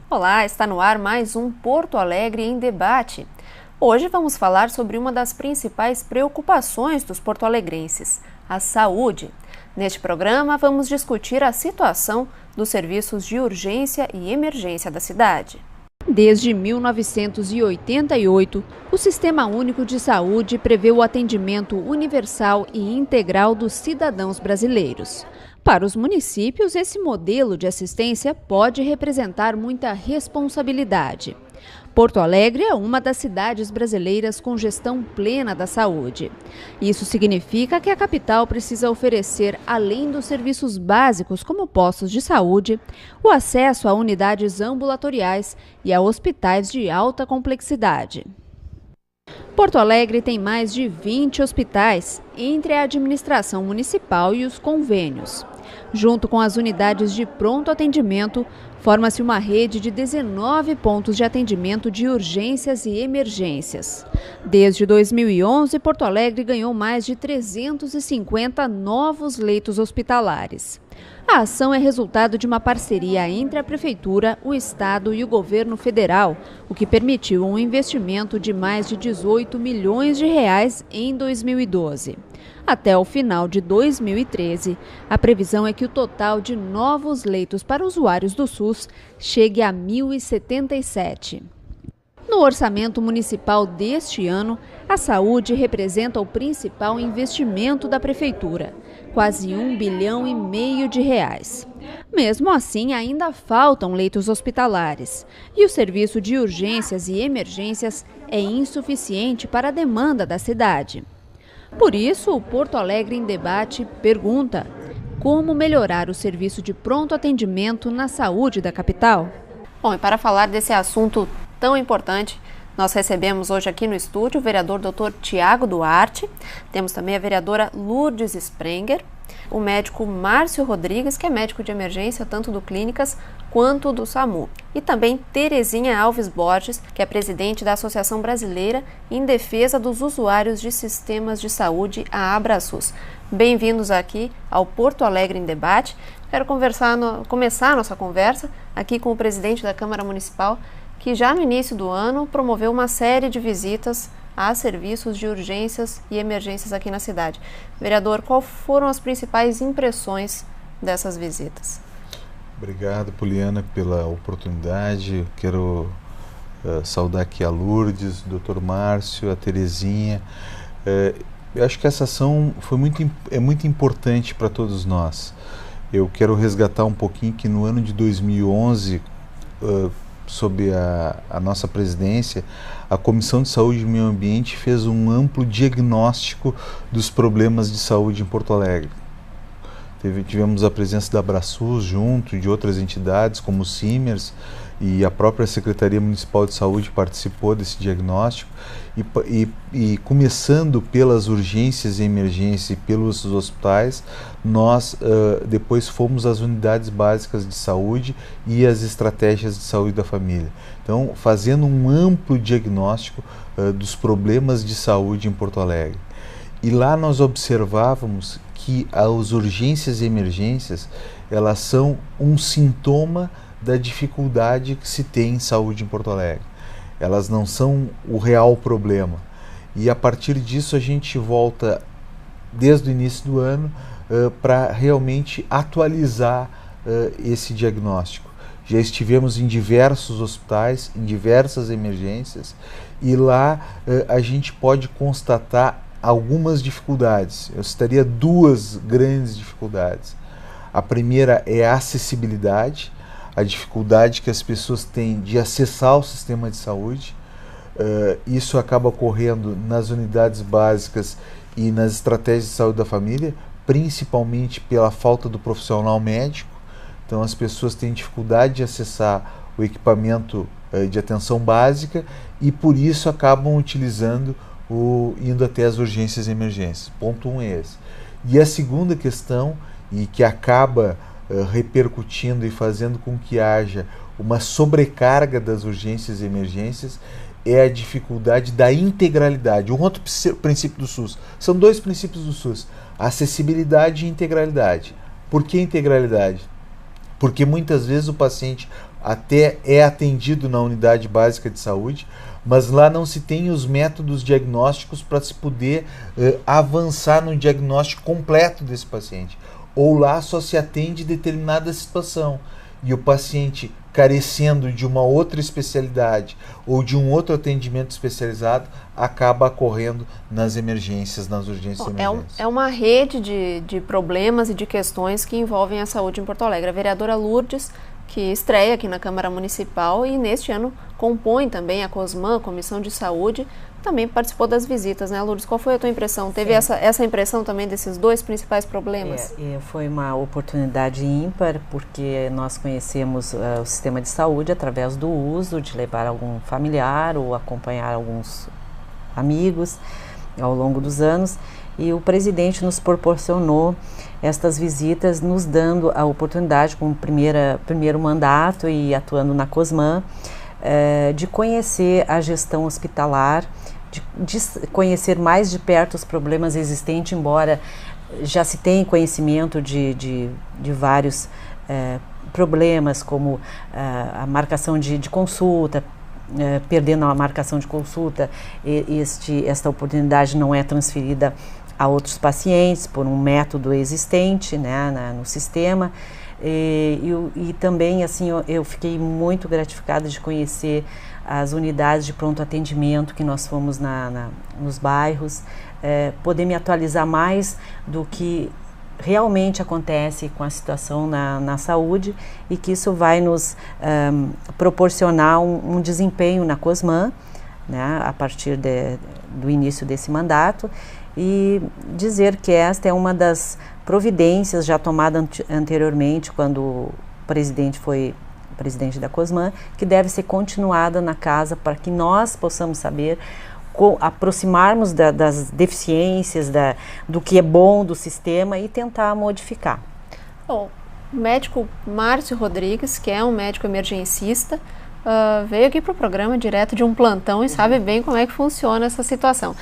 Olá, está no ar mais um Porto Alegre em Debate. Hoje vamos falar sobre uma das principais preocupações dos porto-alegrenses, a saúde. Neste programa, vamos discutir a situação dos serviços de urgência e emergência da cidade. Desde 1988, o Sistema Único de Saúde prevê o atendimento universal e integral dos cidadãos brasileiros. Para os municípios, esse modelo de assistência pode representar muita responsabilidade. Porto Alegre é uma das cidades brasileiras com gestão plena da saúde. Isso significa que a capital precisa oferecer, além dos serviços básicos como postos de saúde, o acesso a unidades ambulatoriais e a hospitais de alta complexidade. Porto Alegre tem mais de 20 hospitais, entre a administração municipal e os convênios. Junto com as unidades de pronto atendimento, forma-se uma rede de 19 pontos de atendimento de urgências e emergências. Desde 2011, Porto Alegre ganhou mais de 350 novos leitos hospitalares. A ação é resultado de uma parceria entre a Prefeitura, o Estado e o Governo Federal, o que permitiu um investimento de mais de 18 milhões de reais em 2012. Até o final de 2013, a previsão é que o total de novos leitos para usuários do SUS chegue a 1.077. No orçamento municipal deste ano, a saúde representa o principal investimento da Prefeitura, quase R$1,5 bilhão de reais. Mesmo assim, ainda faltam leitos hospitalares e o serviço de urgências e emergências é insuficiente para a demanda da cidade. Por isso, o Porto Alegre em Debate pergunta: como melhorar o serviço de pronto atendimento na saúde da capital? Bom, e para falar desse assunto tão importante, nós recebemos hoje aqui no estúdio o vereador Dr. Tiago Duarte, temos também a vereadora Lourdes Sprenger, o médico Márcio Rodrigues, que é médico de emergência tanto do Clínicas quanto do SAMU, e também Terezinha Alves Borges, que é presidente da Associação Brasileira em Defesa dos Usuários de Sistemas de Saúde, a ABRASUS. Bem-vindos aqui ao Porto Alegre em Debate. Quero começar a nossa conversa aqui com o presidente da Câmara Municipal, que já no início do ano promoveu uma série de visitas a serviços de urgências e emergências aqui na cidade. Vereador, quais foram as principais impressões dessas visitas? Obrigado, Poliana, pela oportunidade. Quero saudar aqui a Lourdes, o Dr. Márcio, a Terezinha. Eu acho que essa ação é muito importante para todos nós. Eu quero resgatar um pouquinho que no ano de 2011, sob a nossa presidência, a Comissão de Saúde e Meio Ambiente fez um amplo diagnóstico dos problemas de saúde em Porto Alegre. Tivemos a presença da ABRASUS junto de outras entidades como o CIMERS, e a própria Secretaria Municipal de Saúde participou desse diagnóstico e começando pelas urgências e emergências e pelos hospitais, nós depois fomos às unidades básicas de saúde e às estratégias de saúde da família. Então, fazendo um amplo diagnóstico dos problemas de saúde em Porto Alegre. E lá nós observávamos que as urgências e emergências, elas são um sintoma da dificuldade que se tem em saúde em Porto Alegre. Elas não são o real problema. E a partir disso a gente volta, desde o início do ano, para realmente atualizar esse diagnóstico. Já estivemos em diversos hospitais, em diversas emergências, e lá a gente pode constatar algumas dificuldades. Eu citaria duas grandes dificuldades. A primeira é a acessibilidade, a dificuldade que as pessoas têm de acessar o sistema de saúde. Isso acaba ocorrendo nas unidades básicas e nas estratégias de saúde da família, principalmente pela falta do profissional médico. Então as pessoas têm dificuldade de acessar o equipamento de atenção básica e por isso acabam utilizando indo até as urgências e emergências. Ponto 1 é esse. E a segunda questão, e que acaba repercutindo e fazendo com que haja uma sobrecarga das urgências e emergências é a dificuldade da integralidade. Um outro princípio do SUS. São dois princípios do SUS: acessibilidade e integralidade. Por que integralidade? Porque muitas vezes o paciente até é atendido na unidade básica de saúde, mas lá não se tem os métodos diagnósticos para se poder avançar no diagnóstico completo desse paciente. Ou lá só se atende determinada situação. E o paciente, carecendo de uma outra especialidade ou de um outro atendimento especializado, acaba ocorrendo nas emergências, nas urgências e emergências. É uma rede de problemas e de questões que envolvem a saúde em Porto Alegre. A vereadora Lourdes, que estreia aqui na Câmara Municipal e neste ano compõe também a COSMAN, a Comissão de Saúde, também participou das visitas, né, Lourdes? Qual foi a tua impressão? Teve essa impressão também desses dois principais problemas? Foi uma oportunidade ímpar, porque nós conhecemos o sistema de saúde através do uso, de levar algum familiar ou acompanhar alguns amigos ao longo dos anos, e o presidente nos proporcionou estas visitas, nos dando a oportunidade, como primeiro mandato e atuando na COSMAN, de conhecer a gestão hospitalar, de conhecer mais de perto os problemas existentes, embora já se tenha conhecimento de vários problemas, como a marcação de consulta. Perdendo a marcação de consulta, esta oportunidade não é transferida a outros pacientes por um método existente, né, no sistema. E também, assim, eu fiquei muito gratificada de conhecer as unidades de pronto atendimento que nós fomos nos bairros, poder me atualizar mais do que realmente acontece com a situação na saúde, e que isso vai nos proporcionar um desempenho na COSMAN, né, a partir do início desse mandato, e dizer que esta é uma das providências já tomada anteriormente, quando o presidente foi presidente da COSMAN, que deve ser continuada na casa, para que nós possamos saber, aproximarmos das deficiências, do que é bom do sistema e tentar modificar. Bom, o médico Márcio Rodrigues, que é um médico emergencista, veio aqui para o programa direto de um plantão e sabe bem como é que funciona essa situação.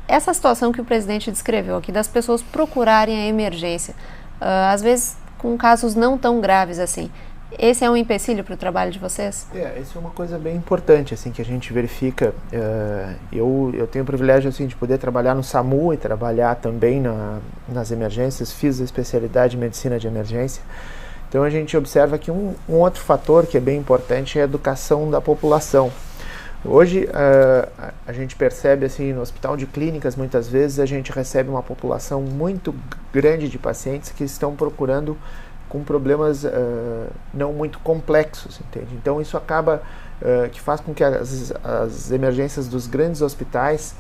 Essa situação que o presidente descreveu aqui, das pessoas procurarem a emergência, às vezes com casos não tão graves assim, esse é um empecilho para o trabalho de vocês? Isso é uma coisa bem importante, assim, que a gente verifica. Eu tenho o privilégio, assim, de poder trabalhar no SAMU e trabalhar também nas emergências. Fiz a especialidade de medicina de emergência. Então a gente observa que um outro fator que é bem importante é a educação da população. Hoje a gente percebe, assim, no hospital de clínicas, muitas vezes a gente recebe uma população muito grande de pacientes que estão procurando com problemas não muito complexos, entende? Então isso acaba que faz com que as emergências dos grandes hospitais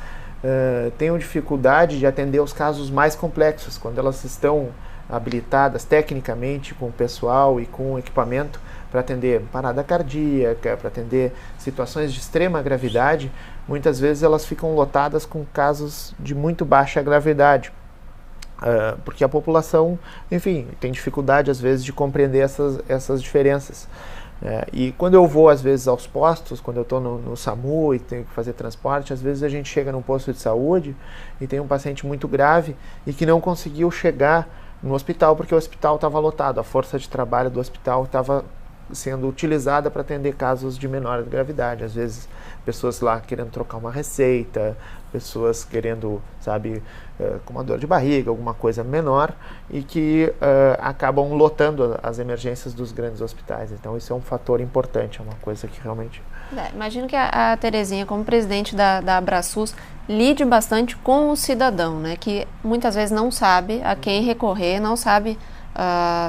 tenham dificuldade de atender os casos mais complexos, quando elas estão habilitadas tecnicamente com o pessoal e com o equipamento para atender parada cardíaca, para atender situações de extrema gravidade. Muitas vezes elas ficam lotadas com casos de muito baixa gravidade. Porque a população, enfim, tem dificuldade às vezes de compreender essas diferenças. E quando eu vou às vezes aos postos, quando eu estou no SAMU e tenho que fazer transporte, às vezes a gente chega num posto de saúde e tem um paciente muito grave e que não conseguiu chegar no hospital porque o hospital estava lotado, a força de trabalho do hospital estava sendo utilizada para atender casos de menor gravidade. Às vezes pessoas lá querendo trocar uma receita, pessoas querendo, sabe, com uma dor de barriga, alguma coisa menor, e que acabam lotando as emergências dos grandes hospitais. Então isso é um fator importante, é uma coisa que realmente... Imagino que a Terezinha, como presidente da Abraçus, lide bastante com o cidadão, né, que muitas vezes não sabe a quem recorrer, não sabe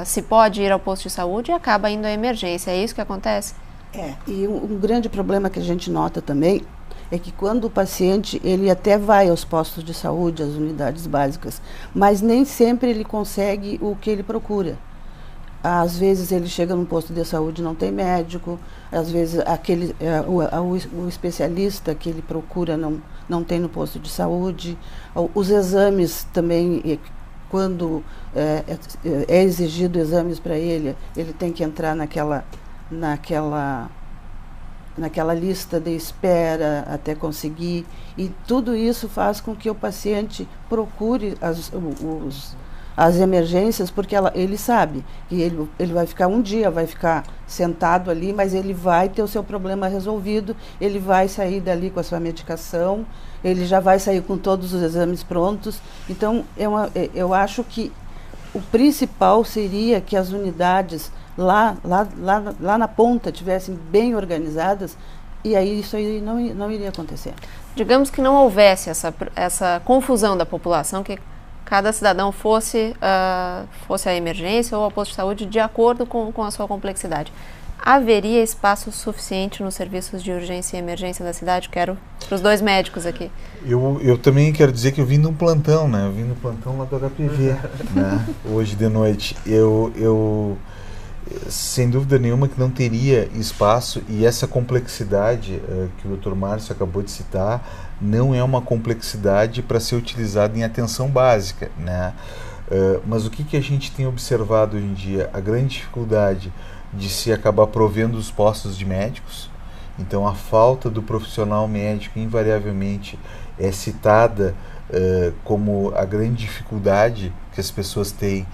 se pode ir ao posto de saúde e acaba indo à emergência. É isso que acontece? E um grande problema que a gente nota também é que quando o paciente, ele até vai aos postos de saúde, às unidades básicas, mas nem sempre ele consegue o que ele procura. Às vezes ele chega num posto de saúde e não tem médico, às vezes o especialista que ele procura não tem no posto de saúde. Os exames também, quando é exigido exames para ele tem que entrar naquela lista de espera até conseguir, e tudo isso faz com que o paciente procure as emergências, porque ele sabe que ele vai ficar um dia, vai ficar sentado ali, mas ele vai ter o seu problema resolvido, ele vai sair dali com a sua medicação, ele já vai sair com todos os exames prontos. Então, eu acho que o principal seria que as unidades lá na ponta tivessem bem organizadas, e aí isso aí não iria acontecer. Digamos que não houvesse essa confusão da população, que cada cidadão fosse à emergência ou ao posto de saúde de acordo com a sua complexidade. Haveria espaço suficiente nos serviços de urgência e emergência da cidade? Quero para os dois médicos aqui. Eu também quero dizer que eu vim de um plantão, né? Eu vim do plantão lá do HPV, né? Hoje de noite. Eu sem dúvida nenhuma que não teria espaço, e essa complexidade que o Dr. Márcio acabou de citar não é uma complexidade para ser utilizada em atenção básica, né? Mas o que a gente tem observado hoje em dia? A grande dificuldade de se acabar provendo os postos de médicos. Então a falta do profissional médico invariavelmente é citada como a grande dificuldade que as pessoas têm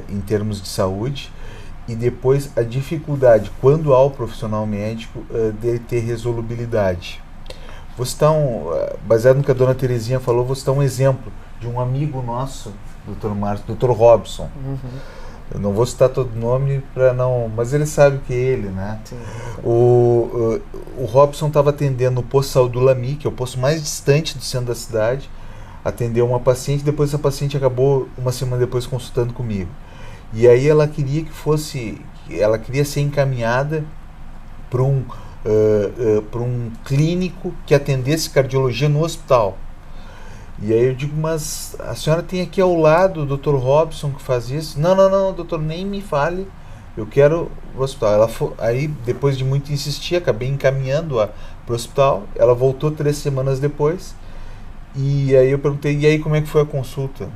em termos de saúde. E depois a dificuldade, quando há o profissional médico, dele ter resolubilidade. Vou citar baseado no que a dona Terezinha falou, vou citar um exemplo de um amigo nosso, Dr. Márcio, Dr. Robson. Eu não vou citar todo o nome para não, mas ele sabe que é ele, né? Sim. O Robson estava atendendo o posto de saúde do Lami, que é o posto mais distante do centro da cidade, atendeu uma paciente, depois essa paciente acabou uma semana depois consultando comigo. E aí ela queria ser encaminhada para um clínico que atendesse cardiologia no hospital. E aí eu digo, mas a senhora tem aqui ao lado o Dr. Robson que faz isso? Não, doutor, nem me fale, eu quero o hospital. Aí, depois de muito insistir, acabei encaminhando-a para o hospital. Ela voltou 3 semanas depois, e aí eu perguntei, e aí como é que foi a consulta?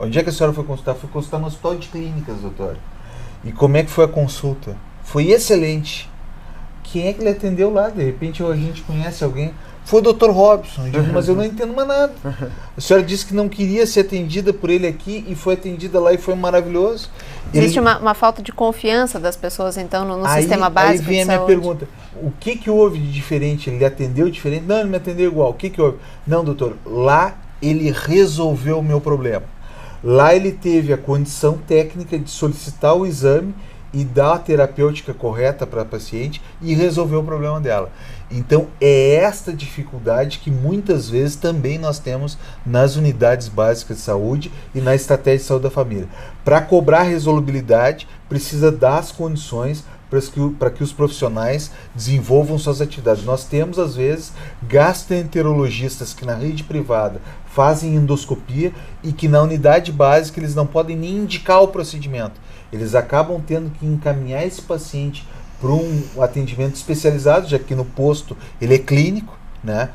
Onde é que a senhora foi consultar? Fui consultar no Hospital de Clínicas, doutor. E como é que foi a consulta? Foi excelente. Quem é que lhe atendeu lá? De repente a gente conhece alguém. Foi o Dr. Robson. Eu digo, mas eu não entendo mais nada. A senhora disse que não queria ser atendida por ele aqui e foi atendida lá e foi maravilhoso. Existe uma falta de confiança das pessoas, então, no sistema básico de saúde? Aí vem a minha pergunta. O que houve de diferente? Ele atendeu diferente? Não, ele me atendeu igual. O que houve? Não, doutor, lá ele resolveu o meu problema. Lá ele teve a condição técnica de solicitar o exame e dar a terapêutica correta para a paciente e resolver o problema dela. Então é esta dificuldade que muitas vezes também nós temos nas unidades básicas de saúde e na estratégia de saúde da família. Para cobrar resolubilidade, precisa dar as condições para que os profissionais desenvolvam suas atividades. Nós temos, às vezes, gastroenterologistas que na rede privada fazem endoscopia e que na unidade básica eles não podem nem indicar o procedimento. Eles acabam tendo que encaminhar esse paciente para um atendimento especializado, já que no posto ele é clínico, né?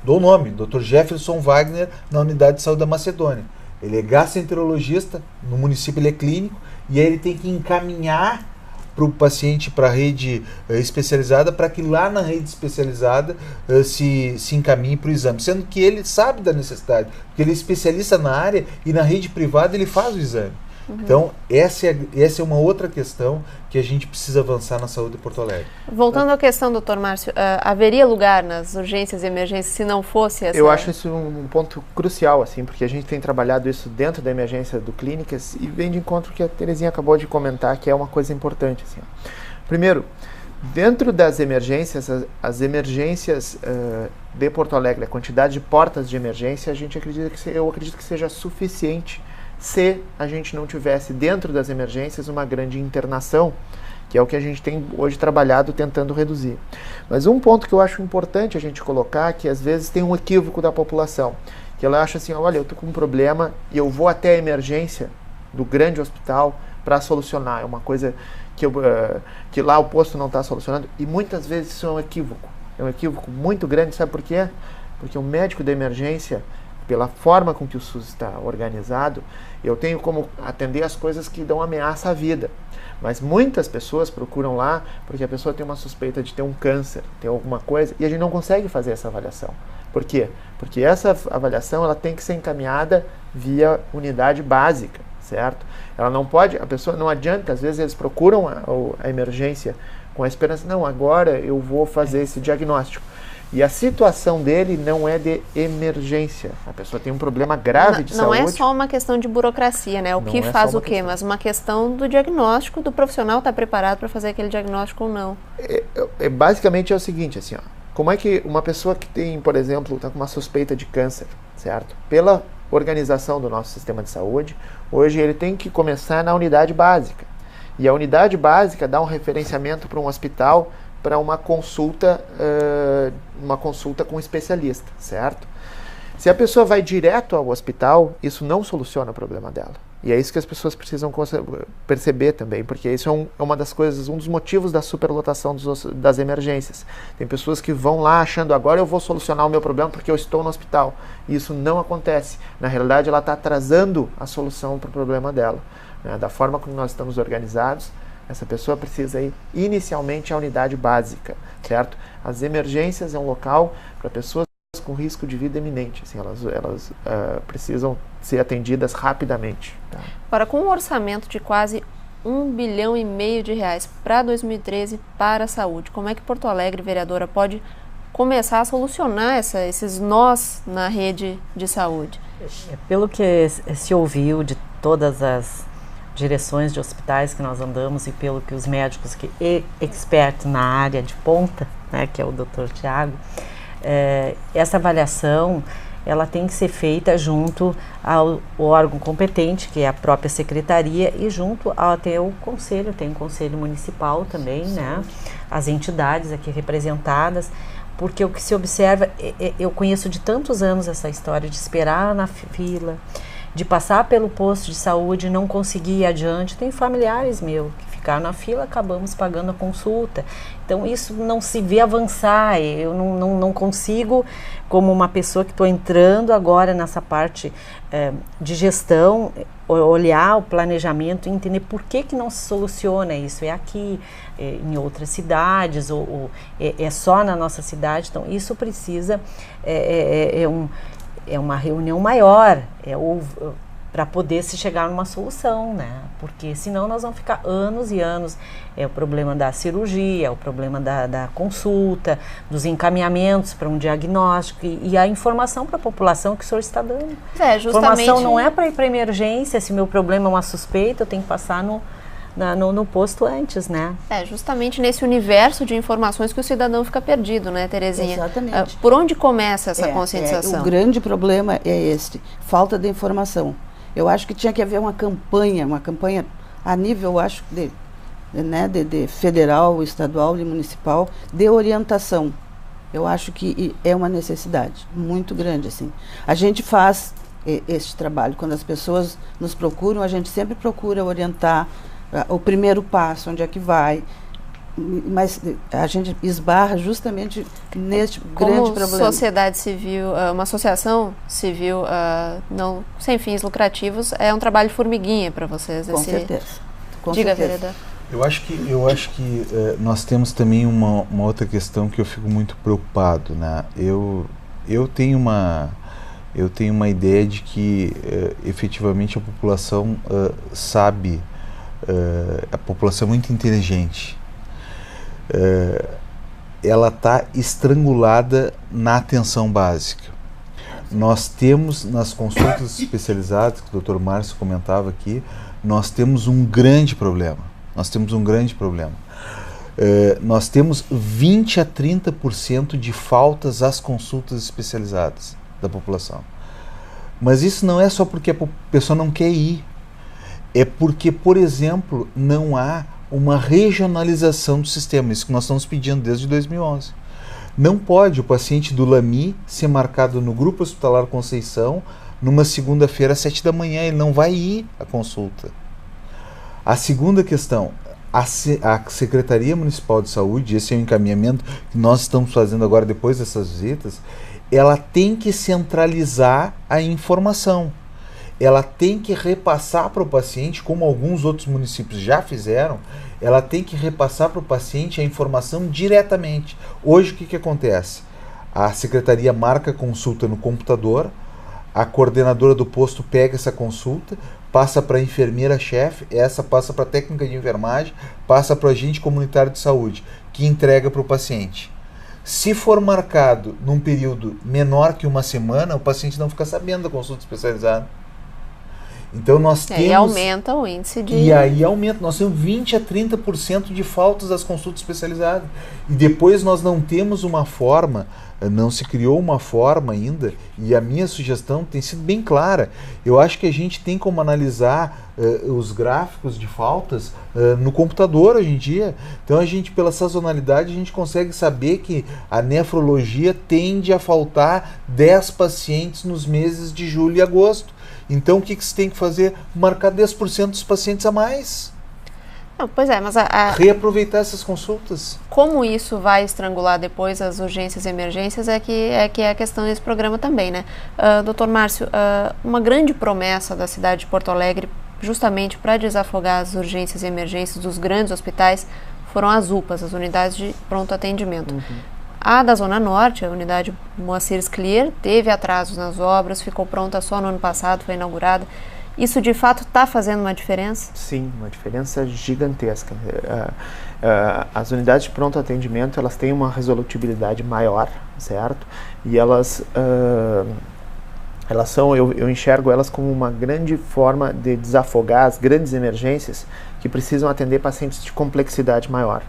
Dou o nome, Dr. Jefferson Wagner, na unidade de saúde da Macedônia. Ele é gastroenterologista, no município ele é clínico, e aí ele tem que encaminhar para o paciente para a rede especializada, para que lá na rede especializada se encaminhe para o exame, sendo que ele sabe da necessidade, porque ele é especialista na área e na rede privada ele faz o exame. Então, essa é uma outra questão que a gente precisa avançar na saúde de Porto Alegre. Voltando à questão, doutor Márcio, haveria lugar nas urgências e emergências se não fosse essa... Eu acho isso um ponto crucial, assim, porque a gente tem trabalhado isso dentro da emergência do Clínicas e vem de encontro que a Terezinha acabou de comentar, que é uma coisa importante. Assim. Primeiro, dentro das emergências, as emergências de Porto Alegre, a quantidade de portas de emergência, eu acredito que seja suficiente se a gente não tivesse dentro das emergências uma grande internação, que é o que a gente tem hoje trabalhado tentando reduzir. Mas um ponto que eu acho importante a gente colocar, que às vezes tem um equívoco da população, que ela acha assim, olha, eu estou com um problema e eu vou até a emergência do grande hospital para solucionar. É uma coisa que lá o posto não está solucionando, e muitas vezes isso é um equívoco muito grande. Sabe por quê? Porque o médico da emergência, pela forma com que o SUS está organizado, eu tenho como atender as coisas que dão ameaça à vida. Mas muitas pessoas procuram lá porque a pessoa tem uma suspeita de ter um câncer, ter alguma coisa, e a gente não consegue fazer essa avaliação. Por quê? Porque essa avaliação ela tem que ser encaminhada via unidade básica, certo? Ela não pode, a pessoa não adianta, às vezes eles procuram a emergência com a esperança, não, agora eu vou fazer esse diagnóstico. E a situação dele não é de emergência. A pessoa tem um problema grave de saúde. Não é só uma questão de burocracia, né? O que faz o quê? Mas uma questão do diagnóstico, do profissional estar preparado para fazer aquele diagnóstico ou não. Basicamente é o seguinte, assim, ó, como é que uma pessoa que tem, por exemplo, está com uma suspeita de câncer, certo? Pela organização do nosso sistema de saúde, hoje ele tem que começar na unidade básica. E a unidade básica dá um referenciamento para um hospital para uma consulta com um especialista, certo? Se a pessoa vai direto ao hospital, isso não soluciona o problema dela. E é isso que as pessoas precisam perceber também, porque isso é uma das coisas, um dos motivos da superlotação das emergências. Tem pessoas que vão lá achando, agora eu vou solucionar o meu problema porque eu estou no hospital. E isso não acontece. Na realidade, ela está atrasando a solução para o problema dela. Né? Da forma como nós estamos organizados, essa pessoa precisa ir inicialmente à unidade básica, certo? As emergências é um local para pessoas com risco de vida iminente, assim, elas precisam ser atendidas rapidamente. Tá? Agora, com um orçamento de quase R$1,5 bilhão para 2013 para a saúde, como é que Porto Alegre, vereadora, pode começar a solucionar esses nós na rede de saúde? Pelo que se ouviu de todas as direções de hospitais que nós andamos e pelo que os médicos que expertos na área de ponta, né, que é o Dr. Tiago, essa avaliação ela tem que ser feita junto ao órgão competente, que é a própria secretaria, e junto até o conselho, tem um conselho municipal também, né, as entidades aqui representadas, porque o que se observa, eu conheço de tantos anos essa história de esperar na fila, de passar pelo posto de saúde e não conseguir ir adiante. Tem familiares meus que ficaram na fila, acabamos pagando a consulta. Então isso não se vê avançar, eu não consigo, como uma pessoa que estou entrando agora nessa parte de gestão, olhar o planejamento e entender por que não se soluciona isso. É aqui, em outras cidades, ou é só na nossa cidade. Então isso precisa, é uma reunião maior, para poder se chegar numa solução, né? Porque senão nós vamos ficar anos e anos. É o problema da cirurgia, é o problema da consulta, dos encaminhamentos para um diagnóstico e a informação para a população que o senhor está dando. Justamente. Informação não é para ir para emergência, se meu problema é uma suspeita, eu tenho que passar no posto antes, né? Justamente nesse universo de informações que o cidadão fica perdido, né, Terezinha? Exatamente. Por onde começa essa conscientização? O grande problema é este, falta de informação. Eu acho que tinha que haver uma campanha a nível, eu acho, de federal, estadual e municipal, de orientação. Eu acho que é uma necessidade muito grande, assim. A gente faz este trabalho, quando as pessoas nos procuram, a gente sempre procura orientar o primeiro passo, onde é que vai, mas a gente esbarra justamente neste grande problema. Como sociedade civil, uma associação civil não, sem fins lucrativos, é um trabalho formiguinha para vocês. Com certeza. Diga, vereador. Eu acho que nós temos também uma outra questão que eu fico muito preocupado, né? Eu tenho uma ideia de que efetivamente a população sabe, a população é muito inteligente. Ela está estrangulada na atenção básica. Nós temos nas consultas especializadas, que o Dr. Márcio comentava aqui, nós temos um grande problema. Nós temos 20 a 30% de faltas às consultas especializadas da população. Mas isso não é só porque a pessoa não quer ir. É porque, por exemplo, não há uma regionalização do sistema, isso que nós estamos pedindo desde 2011. Não pode o paciente do LAMI ser marcado no Grupo Hospitalar Conceição numa segunda-feira às 7 da manhã, ele não vai ir à consulta. A segunda questão, a Secretaria Municipal de Saúde, esse é o encaminhamento que nós estamos fazendo agora depois dessas visitas, ela tem que centralizar a informação. Ela tem que repassar para o paciente, como alguns outros municípios já fizeram, ela tem que repassar para o paciente a informação diretamente. Hoje o que acontece? A secretaria marca a consulta no computador, a coordenadora do posto pega essa consulta, passa para a enfermeira-chefe, essa passa para a técnica de enfermagem, passa para o agente comunitário de saúde, que entrega para o paciente. Se for marcado num período menor que uma semana, o paciente não fica sabendo da consulta especializada. Então nós temos... E aí aumenta o índice de... E aí aumenta, nós temos 20 a 30% de faltas das consultas especializadas. E depois nós não temos uma forma, não se criou uma forma ainda, e a minha sugestão tem sido bem clara. Eu acho que a gente tem como analisar os gráficos de faltas no computador hoje em dia. Então a gente, pela sazonalidade, a gente consegue saber que a nefrologia tende a faltar 10 pacientes nos meses de julho e agosto. Então o que você tem que fazer? Marcar 10% dos pacientes a mais. Não, pois é, mas reaproveitar essas consultas. Como isso vai estrangular depois as urgências e emergências é a questão desse programa também, né? Dr. Márcio, uma grande promessa da cidade de Porto Alegre, justamente para desafogar as urgências e emergências dos grandes hospitais, foram as UPAs, as unidades de pronto atendimento. A da Zona Norte, a unidade Moacir Sclier, teve atrasos nas obras, ficou pronta só no ano passado, foi inaugurada. Isso de fato está fazendo uma diferença? Sim, uma diferença gigantesca. As unidades de pronto atendimento, elas têm uma resolutibilidade maior, certo? E elas são, eu enxergo elas como uma grande forma de desafogar as grandes emergências que precisam atender pacientes de complexidade maior.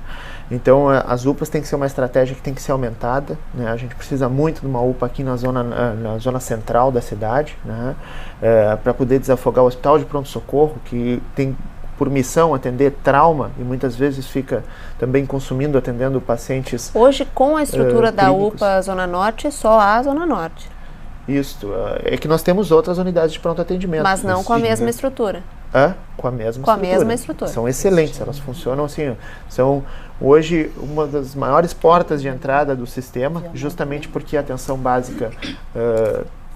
Então, as UPAs têm que ser uma estratégia que tem que ser aumentada, né? A gente precisa muito de uma UPA aqui na zona central da cidade, né? Para poder desafogar o hospital de pronto-socorro, que tem por missão atender trauma e muitas vezes fica também atendendo pacientes. Hoje, com a estrutura da UPA Zona Norte, só a Zona Norte. Isso, é que nós temos outras unidades de pronto atendimento. Mas não com a mesma estrutura. Com a mesma estrutura. São excelentes, elas funcionam assim, são hoje uma das maiores portas de entrada do sistema, justamente porque a atenção básica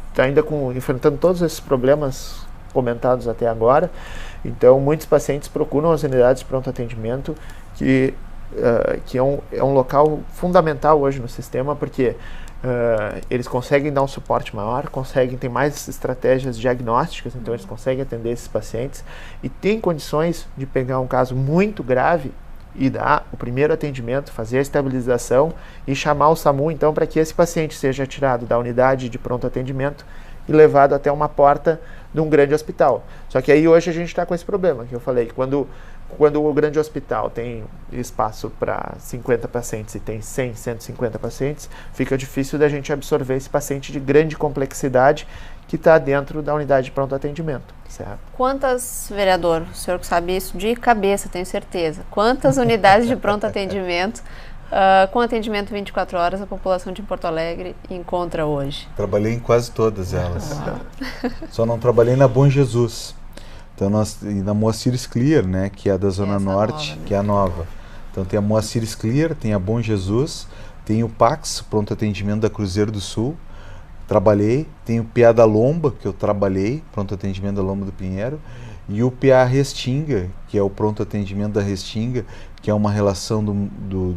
está ainda enfrentando todos esses problemas comentados até agora. Então, muitos pacientes procuram as unidades de pronto atendimento, que é um local fundamental hoje no sistema, porque eles conseguem dar um suporte maior, ter mais estratégias diagnósticas, então eles conseguem atender esses pacientes e têm condições de pegar um caso muito grave e dar o primeiro atendimento, fazer a estabilização e chamar o SAMU, então, para que esse paciente seja tirado da unidade de pronto atendimento e levado até uma porta de um grande hospital. Só que aí hoje a gente está com esse problema, que eu falei, que quando o grande hospital tem espaço para 50 pacientes e tem 100, 150 pacientes, fica difícil da gente absorver esse paciente de grande complexidade que está dentro da unidade de pronto atendimento, certo? Quantas, vereador, o senhor que sabe isso de cabeça, tenho certeza, quantas unidades de pronto atendimento com atendimento 24 horas a população de Porto Alegre encontra hoje? Trabalhei em quase todas elas. Só não trabalhei na Bom Jesus. Então e na Moacir Sclier, né, que é a da Zona Norte, nova, né? Que é a nova. Então tem a Moacir Sclier, tem a Bom Jesus, tem o Pax, pronto atendimento da Cruzeiro do Sul, trabalhei, tem o PA da Lomba, que eu trabalhei, pronto atendimento da Lomba do Pinheiro, e o PA Restinga, que é o pronto atendimento da Restinga, que é uma relação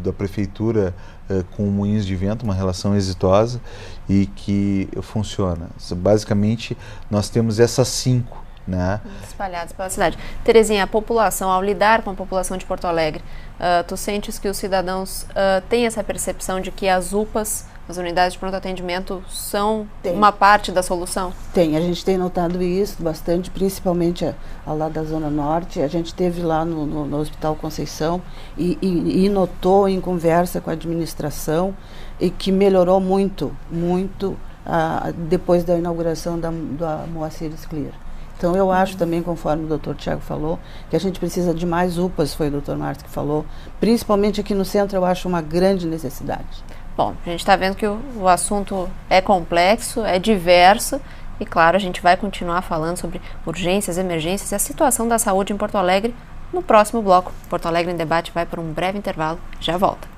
da prefeitura com Moinhos de Vento, uma relação exitosa e que funciona. Basicamente, nós temos essas 5, né, espalhados pela cidade. Terezinha, a população, ao lidar com a população de Porto Alegre, tu sentes que os cidadãos têm essa percepção de que as UPAs, as unidades de pronto atendimento, são uma parte da solução? Tem, a gente tem notado isso bastante, principalmente lá da Zona Norte. A gente esteve lá no Hospital Conceição e notou em conversa com a administração e que melhorou muito depois da inauguração da Moacir Sclier. Então, eu acho também, conforme o Dr. Tiago falou, que a gente precisa de mais UPAs, foi o Dr. Márcio que falou. Principalmente aqui no centro, eu acho uma grande necessidade. Bom, a gente está vendo que o assunto é complexo, é diverso e, claro, a gente vai continuar falando sobre urgências, emergências e a situação da saúde em Porto Alegre no próximo bloco. Porto Alegre em Debate vai por um breve intervalo, já volta.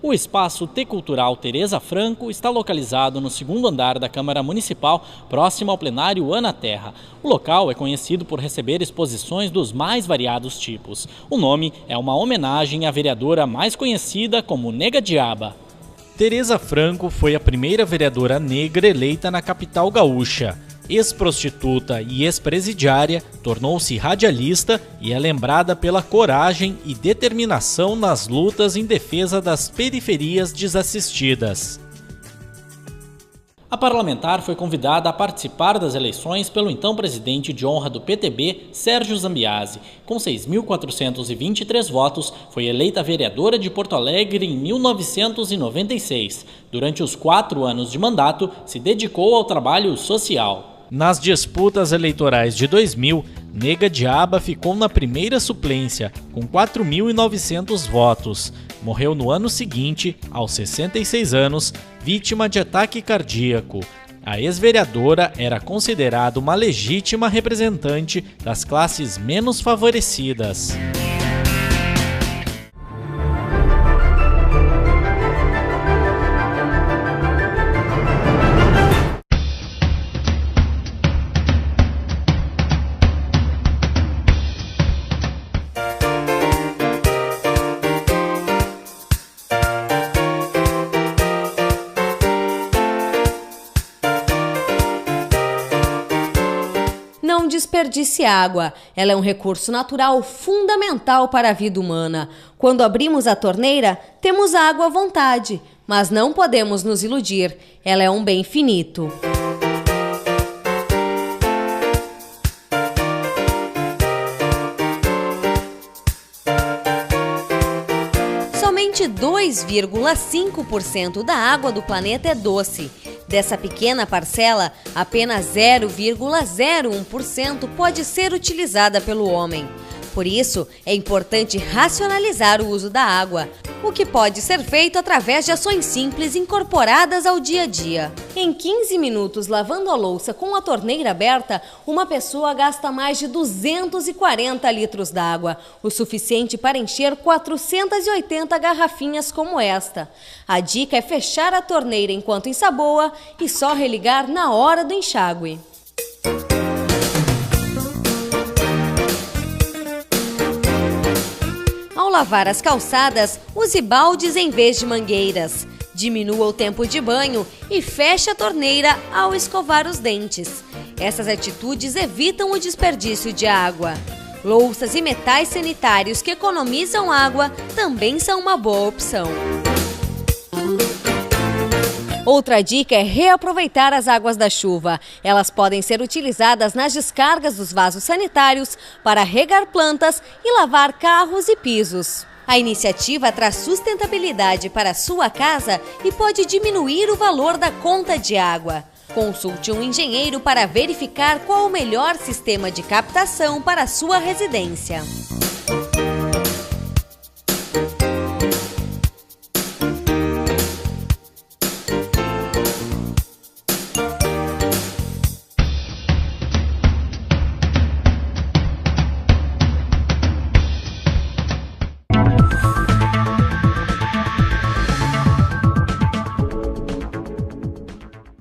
O espaço T-Cultural Tereza Franco está localizado no segundo andar da Câmara Municipal, próximo ao plenário Ana Terra. O local é conhecido por receber exposições dos mais variados tipos. O nome é uma homenagem à vereadora mais conhecida como Nega Diaba. Tereza Franco foi a primeira vereadora negra eleita na capital gaúcha. Ex-prostituta e ex-presidiária, tornou-se radialista e é lembrada pela coragem e determinação nas lutas em defesa das periferias desassistidas. A parlamentar foi convidada a participar das eleições pelo então presidente de honra do PTB, Sérgio Zambiase. Com 6.423 votos, foi eleita vereadora de Porto Alegre em 1996. Durante os 4 anos de mandato, se dedicou ao trabalho social. Nas disputas eleitorais de 2000, Nega Diaba ficou na primeira suplência, com 4.900 votos. Morreu no ano seguinte, aos 66 anos, vítima de ataque cardíaco. A ex-vereadora era considerada uma legítima representante das classes menos favorecidas. Não desperdice água. Ela é um recurso natural fundamental para a vida humana. Quando abrimos a torneira, temos água à vontade, mas não podemos nos iludir. Ela é um bem finito. Somente 2,5% da água do planeta é doce. Dessa pequena parcela, apenas 0,01% pode ser utilizada pelo homem. Por isso, é importante racionalizar o uso da água, o que pode ser feito através de ações simples incorporadas ao dia a dia. Em 15 minutos lavando a louça com a torneira aberta, uma pessoa gasta mais de 240 litros d'água, o suficiente para encher 480 garrafinhas como esta. A dica é fechar a torneira enquanto ensaboa e só religar na hora do enxágue. Ao lavar as calçadas, use baldes em vez de mangueiras. Diminua o tempo de banho e feche a torneira ao escovar os dentes. Essas atitudes evitam o desperdício de água. Louças e metais sanitários que economizam água também são uma boa opção. Outra dica é reaproveitar as águas da chuva. Elas podem ser utilizadas nas descargas dos vasos sanitários para regar plantas e lavar carros e pisos. A iniciativa traz sustentabilidade para a sua casa e pode diminuir o valor da conta de água. Consulte um engenheiro para verificar qual o melhor sistema de captação para a sua residência.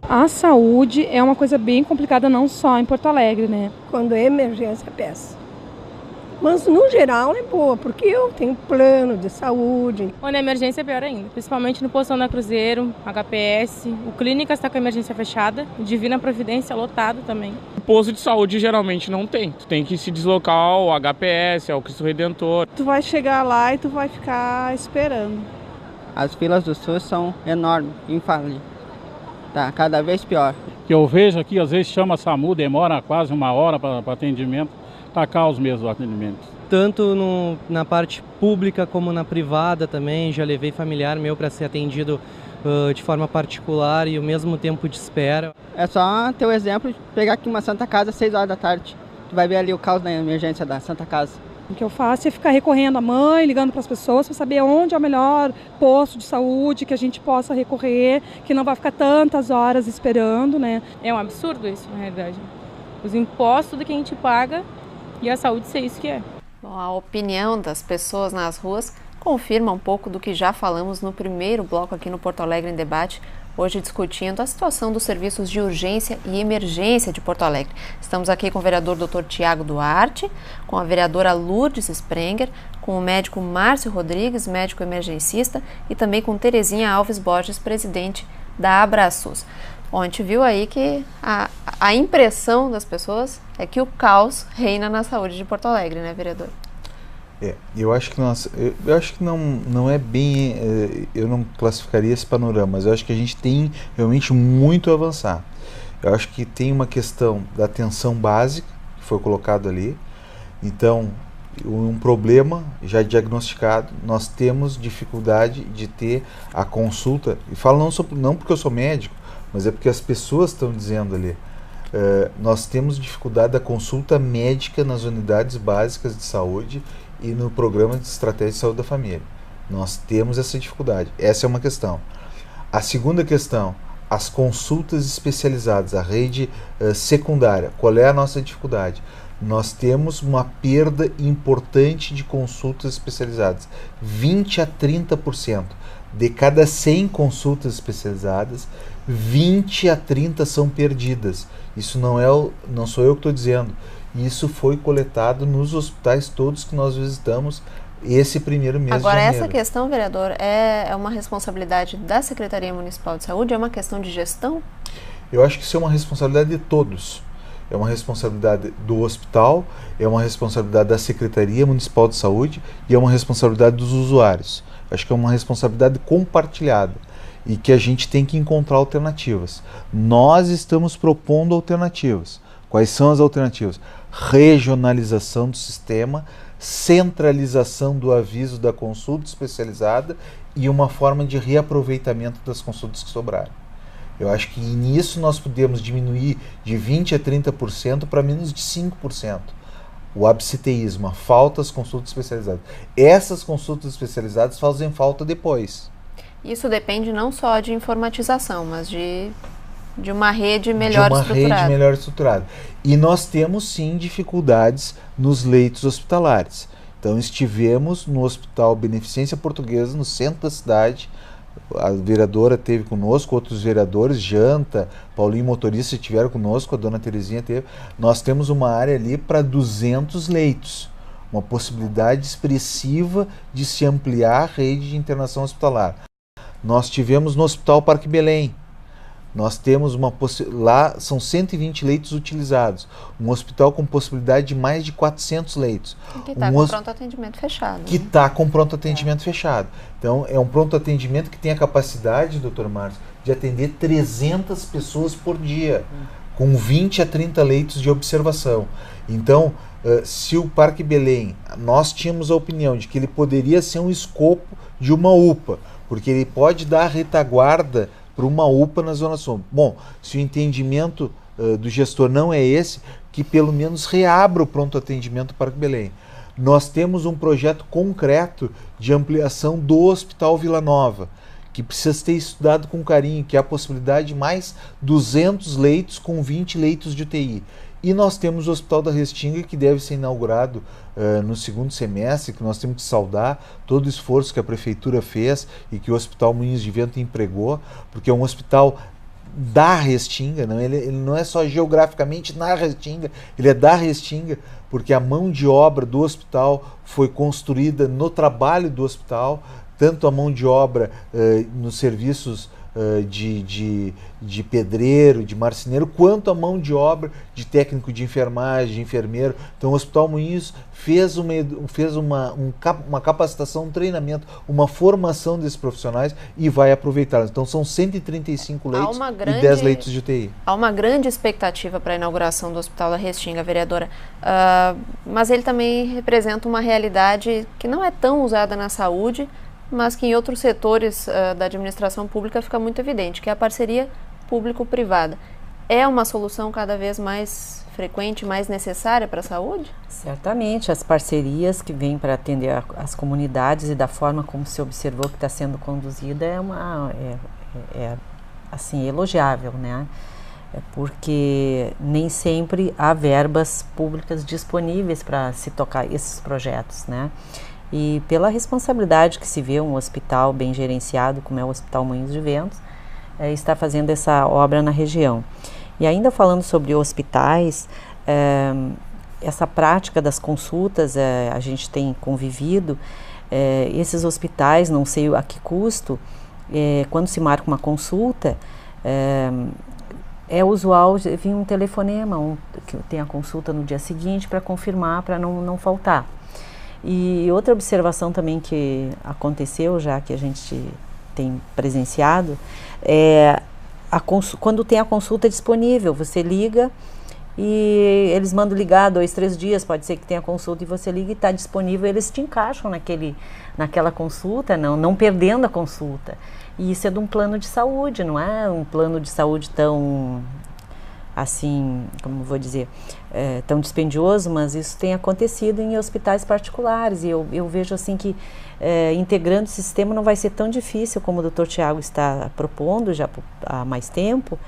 A saúde é uma coisa bem complicada, não só em Porto Alegre, né? Quando é emergência, é péssimo. Mas, no geral, é boa, porque eu tenho plano de saúde. Quando é emergência, é pior ainda. Principalmente no Posto da Cruzeiro, HPS. O Clínicas está com a emergência fechada. O Divina Providência lotado também. O posto de saúde geralmente não tem. Tu tem que se deslocar ao HPS, ao Cristo Redentor. Tu vai chegar lá e tu vai ficar esperando. As filas do SUS são enormes, infalíveis. Tá cada vez pior. Que eu vejo aqui, às vezes chama SAMU, demora quase 1 hora para atendimento, tá caos mesmo o atendimento. Tanto na parte pública como na privada também, já levei familiar meu para ser atendido de forma particular e o mesmo tempo de espera. É só ter o exemplo de pegar aqui uma Santa Casa às 6 horas da tarde, tu vai ver ali o caos da emergência da Santa Casa. O que eu faço é ficar recorrendo à mãe, ligando para as pessoas para saber onde é o melhor posto de saúde que a gente possa recorrer, que não vai ficar tantas horas esperando, né? É um absurdo isso, na realidade. Os impostos do que a gente paga e a saúde ser isso que é. Bom, a opinião das pessoas nas ruas confirma um pouco do que já falamos no primeiro bloco aqui no Porto Alegre em Debate, hoje discutindo a situação dos serviços de urgência e emergência de Porto Alegre. Estamos aqui com o vereador Dr. Tiago Duarte, com a vereadora Lourdes Sprenger, com o médico Márcio Rodrigues, médico emergencista, e também com Terezinha Alves Borges, presidente da Abraçus. Bom, a gente viu aí que a impressão das pessoas é que o caos reina na saúde de Porto Alegre, né, vereador? Eu acho que não é bem, eu não classificaria esse panorama, mas eu acho que a gente tem realmente muito a avançar. Eu acho que tem uma questão da atenção básica, que foi colocado ali. Então, um problema já diagnosticado, nós temos dificuldade de ter a consulta, e falo não porque eu sou médico, mas é porque as pessoas estão dizendo ali. Nós temos dificuldade da consulta médica nas unidades básicas de saúde e no programa de estratégia de saúde da família. Nós temos essa dificuldade. Essa é uma questão. A segunda questão, as consultas especializadas, a rede secundária. Qual é a nossa dificuldade? Nós temos uma perda importante de consultas especializadas. 20 a 30%. De cada 100 consultas especializadas, 20 a 30 são perdidas. Isso não sou eu que estou dizendo. Isso foi coletado nos hospitais todos que nós visitamos esse primeiro mês de janeiro. Agora, essa questão, vereador, é uma responsabilidade da Secretaria Municipal de Saúde? É uma questão de gestão? Eu acho que isso é uma responsabilidade de todos. É uma responsabilidade do hospital, é uma responsabilidade da Secretaria Municipal de Saúde e é uma responsabilidade dos usuários. Acho que é uma responsabilidade compartilhada e que a gente tem que encontrar alternativas. Nós estamos propondo alternativas. Quais são as alternativas? Regionalização do sistema, centralização do aviso da consulta especializada e uma forma de reaproveitamento das consultas que sobrarem. Eu acho que nisso nós podemos diminuir de 20% a 30% para menos de 5%. O absenteísmo, a falta das consultas especializadas. Essas consultas especializadas fazem falta depois. Isso depende não só de informatização, mas de uma rede melhor estruturada. E nós temos sim dificuldades nos leitos hospitalares. Então estivemos no Hospital Beneficência Portuguesa, no centro da cidade. A vereadora esteve conosco, outros vereadores, Janta, Paulinho Motorista estiveram conosco, a dona Terezinha teve. Nós temos uma área ali para 200 leitos. Uma possibilidade expressiva de se ampliar a rede de internação hospitalar. Nós tivemos no Hospital Parque Belém. Nós temos lá são 120 leitos utilizados. Um hospital com possibilidade de mais de 400 leitos. Que está com pronto atendimento fechado. Que está com pronto atendimento fechado. Então, é um pronto atendimento que tem a capacidade, doutor Márcio, de atender 300 pessoas por dia, com 20 a 30 leitos de observação. Então, se o Parque Belém, nós tínhamos a opinião de que ele poderia ser um escopo de uma UPA, porque ele pode dar retaguarda para uma UPA na Zona Sul. Bom, se o entendimento do gestor não é esse, que pelo menos reabra o pronto atendimento do Parque Belém. Nós temos um projeto concreto de ampliação do Hospital Vila Nova, que precisa ser estudado com carinho, que é a possibilidade de mais 200 leitos com 20 leitos de UTI. E nós temos o Hospital da Restinga, que deve ser inaugurado no segundo semestre, que nós temos que saudar todo o esforço que a Prefeitura fez e que o Hospital Moinhos de Vento empregou, porque é um hospital da Restinga, não? Ele não é só geograficamente na Restinga, ele é da Restinga, porque a mão de obra do hospital foi construída no trabalho do hospital, tanto a mão de obra nos serviços de pedreiro, de marceneiro, quanto a mão de obra de técnico de enfermagem, de enfermeiro. Então o Hospital Moinhos fez uma capacitação, um treinamento, uma formação desses profissionais e vai aproveitá-los. Então são 135 leitos e 10 leitos de UTI. Há uma grande expectativa para a inauguração do Hospital da Restinga, vereadora, mas ele também representa uma realidade que não é tão usada na saúde, mas que em outros setores da administração pública fica muito evidente, que é a parceria público-privada. É uma solução cada vez mais frequente, mais necessária para a saúde? Certamente, as parcerias que vêm para atender as comunidades e da forma como se observou que está sendo conduzida é assim, elogiável, né? porque nem sempre há verbas públicas disponíveis para se tocar esses projetos, né? E pela responsabilidade que se vê um hospital bem gerenciado, como é o Hospital Moinhos de Ventos, está fazendo essa obra na região. E ainda falando sobre hospitais, essa prática das consultas, a gente tem convivido, esses hospitais, não sei a que custo, quando se marca uma consulta, é usual vir um telefonema, que tem a consulta no dia seguinte para confirmar, para não faltar. E outra observação também que aconteceu, já que a gente tem presenciado, quando tem a consulta disponível, você liga e eles mandam ligar 2, 3 dias, pode ser que tenha consulta e você liga e está disponível, eles te encaixam naquela consulta, não perdendo a consulta. E isso é de um plano de saúde, não é um plano de saúde tão, assim, como vou dizer, tão dispendioso, mas isso tem acontecido em hospitais particulares e eu vejo assim que integrando o sistema não vai ser tão difícil como o Dr. Tiago está propondo já há mais tempo,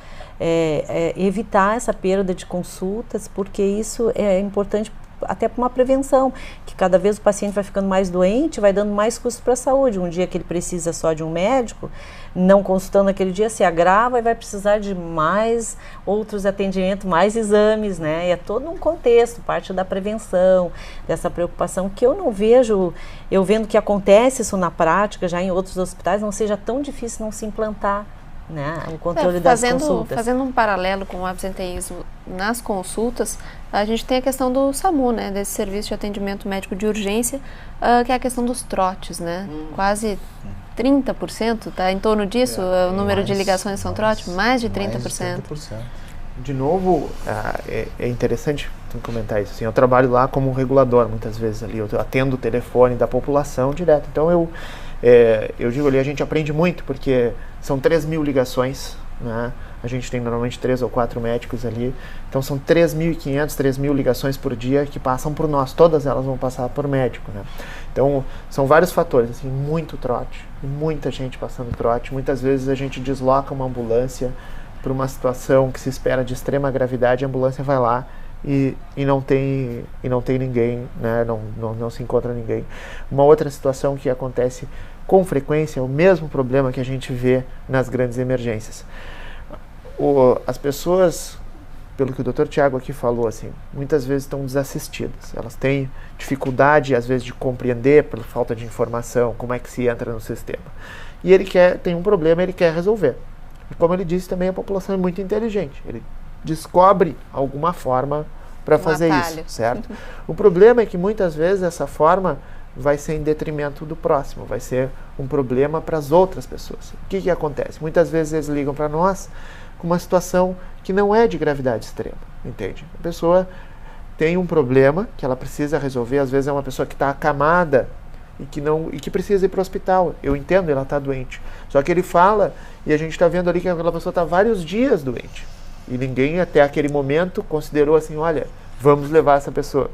evitar essa perda de consultas, porque isso é importante até para uma prevenção, que cada vez o paciente vai ficando mais doente, vai dando mais custo para a saúde. Um dia que ele precisa só de um médico, não consultando naquele dia, se agrava e vai precisar de mais outros atendimentos, mais exames, né? E é todo um contexto, parte da prevenção, dessa preocupação que eu não vejo, eu vendo que acontece isso na prática, já em outros hospitais, não seja tão difícil não se implantar, né, o controle das consultas. Fazendo um paralelo com o absenteísmo nas consultas, a gente tem a questão do SAMU, né, desse serviço de atendimento médico de urgência, que é a questão dos trotes, né, quase 30%, está em torno disso, o número de ligações são trotes, mais de 30%. De novo, é interessante comentar isso, assim, eu trabalho lá como regulador, muitas vezes ali, eu atendo o telefone da população direto, então eu digo ali, a gente aprende muito, porque são 3.000 ligações, né? A gente tem normalmente 3 ou 4 médicos ali, então são 3.500, 3.000 ligações por dia que passam por nós, todas elas vão passar por médico, né? Então, são vários fatores, assim, muito trote, muita gente passando trote, muitas vezes a gente desloca uma ambulância para uma situação que se espera de extrema gravidade, a ambulância vai lá e não tem ninguém, né? Não se encontra ninguém. Uma outra situação que acontece com frequência, é o mesmo problema que a gente vê nas grandes emergências. As pessoas, pelo que o Dr. Tiago aqui falou, assim, muitas vezes estão desassistidas. Elas têm dificuldade, às vezes, de compreender, por falta de informação, como é que se entra no sistema. E ele tem um problema, ele quer resolver. E como ele disse também, a população é muito inteligente. Ele descobre alguma forma para fazer isso, certo? O problema é que muitas vezes essa forma vai ser em detrimento do próximo, vai ser um problema para as outras pessoas. O que acontece? Muitas vezes eles ligam para nós com uma situação que não é de gravidade extrema, entende? A pessoa tem um problema que ela precisa resolver, às vezes é uma pessoa que está acamada e que precisa ir para o hospital. Eu entendo, ela está doente. Só que ele fala e a gente está vendo ali que aquela pessoa está vários dias doente. E ninguém até aquele momento considerou assim, olha, vamos levar essa pessoa.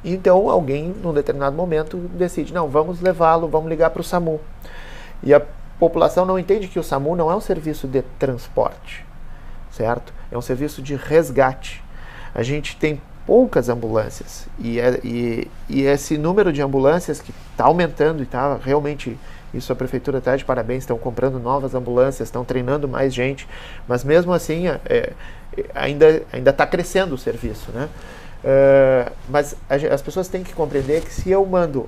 Então alguém, num determinado momento, decide, não, vamos levá-lo, vamos ligar para o SAMU. E a população não entende que o SAMU não é um serviço de transporte, certo? É um serviço de resgate. A gente tem poucas ambulâncias e esse número de ambulâncias que está aumentando e está realmente, isso a prefeitura está de parabéns, estão comprando novas ambulâncias, estão treinando mais gente, mas mesmo assim ainda está crescendo o serviço, né? Mas as pessoas têm que compreender que se eu mando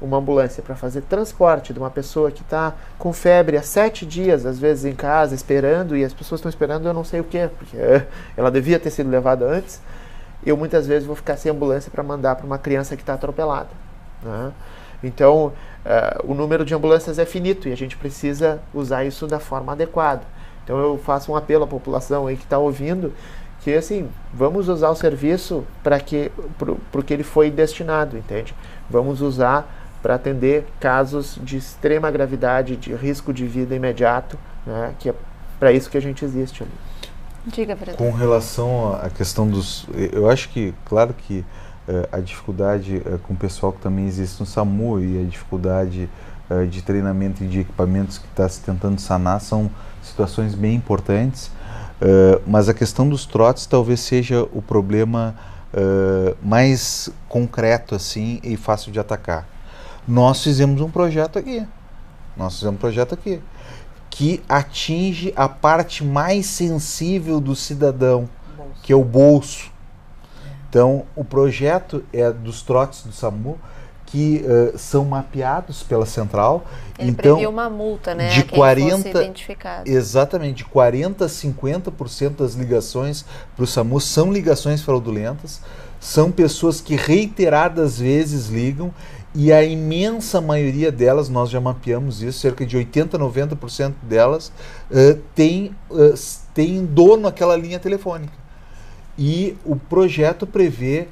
uma ambulância para fazer transporte de uma pessoa que está com febre há 7 dias, às vezes em casa, esperando, e as pessoas estão esperando eu não sei o que, porque ela devia ter sido levada antes, eu muitas vezes vou ficar sem ambulância para mandar para uma criança que está atropelada, né? Então, o número de ambulâncias é finito e a gente precisa usar isso da forma adequada. Então eu faço um apelo à população aí que está ouvindo, que assim, vamos usar o serviço para que ele foi destinado, entende? Vamos usar para atender casos de extrema gravidade, de risco de vida imediato, né? Que é para isso que a gente existe ali. Diga, vereador. Com relação à questão dos... Eu acho que, claro que a dificuldade com o pessoal que também existe no SAMU e a dificuldade de treinamento e de equipamentos que está se tentando sanar são situações bem importantes. Mas a questão dos trotes talvez seja o problema mais concreto assim e fácil de atacar. Nós fizemos um projeto aqui, que atinge a parte mais sensível do cidadão, que é o bolso. Então, o projeto é dos trotes do SAMU, que são mapeados pela central. Ele então, previu uma multa, né? De a quem 40, fosse identificado. Exatamente, de 40% a 50% das ligações para o SAMU são ligações fraudulentas, são pessoas que reiteradas vezes ligam, e a imensa maioria delas, nós já mapeamos isso, cerca de 80% a 90% delas tem dono aquela linha telefônica. E o projeto prevê,